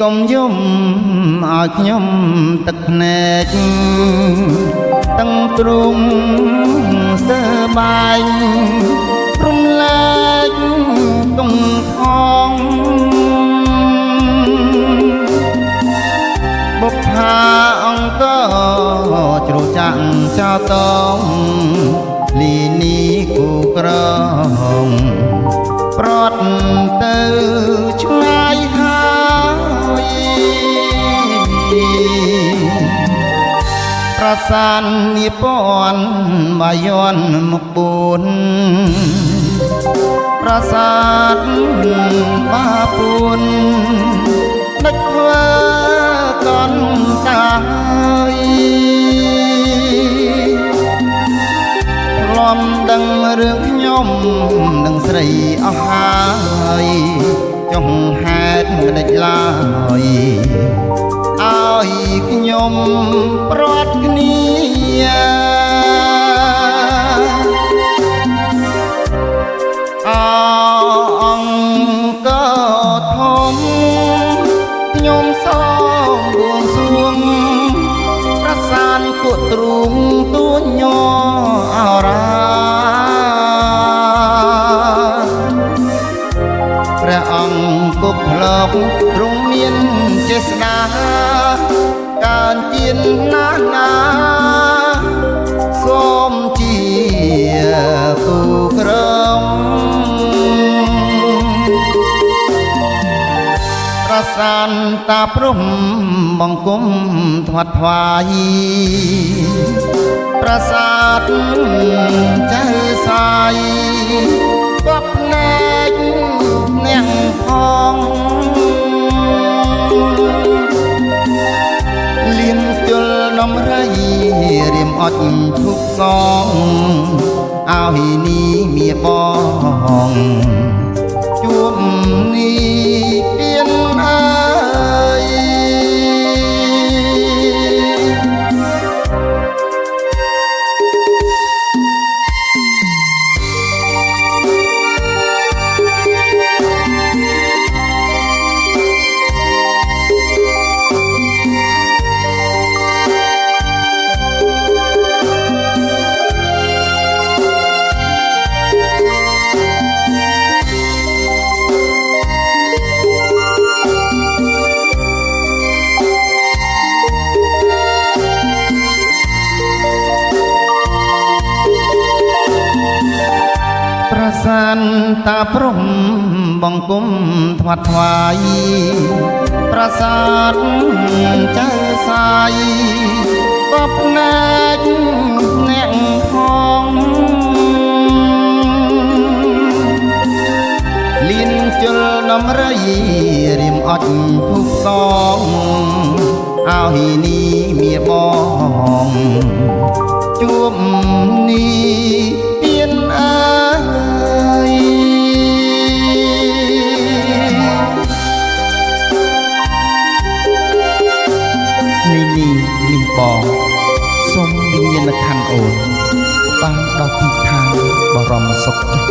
កុំយំឲ្យខ្ញុំទឹកភ្នែកតឹងទ្រូងសើបាយរំលែកទុំថងបុប្ផាអង្គជ្រោះចាក់ចោលតងលីនីគូក្រងប្រត់ទៅឆ្ងាយហើយប្រសាននិពន្ធបាយ័នមក4ប្រាសាទបាពួនដឹកធ្វើកនតាយលំដឹងរឿងខ្ញុំនឹងស្រីអស់ហើយចុងហេតុមិនដេចឡើយឲ្យខ្ញុំប្រត់គ្នាអង្គធំខ្ញុំសូមបួងសួងប្រសានគួតទ្រូងទួញញ័រអរាព្រះអង្គគប់ផ្លុកទ្រង់មានចេស្តាកើនជាណានាសូមជាគូក្រងប្រសានតាព្រំបង្គំថ្វាត់ថ្វាយប្រាសាទចៅសាយគប់ភ្នែកអ្នកផងលៀនជលនំរៃរៀមអត់ធុកសងឲ្យនេះមៀបងជួបនេះពៀនអើយសានតាព្រំបង្គំថ្វាត់ថ្វាយប្រាសាទចៅសាយបបណែកអ្នកផងលៀនជលដំរីរៀមអត់ភុកសងឲ្យនេះមៀបងជួបនេះពៀនអើយនេះបងសូមវិញ្ញាណក្ខន្ធអូនបានដល់ទីឋានបរមសុខចុះ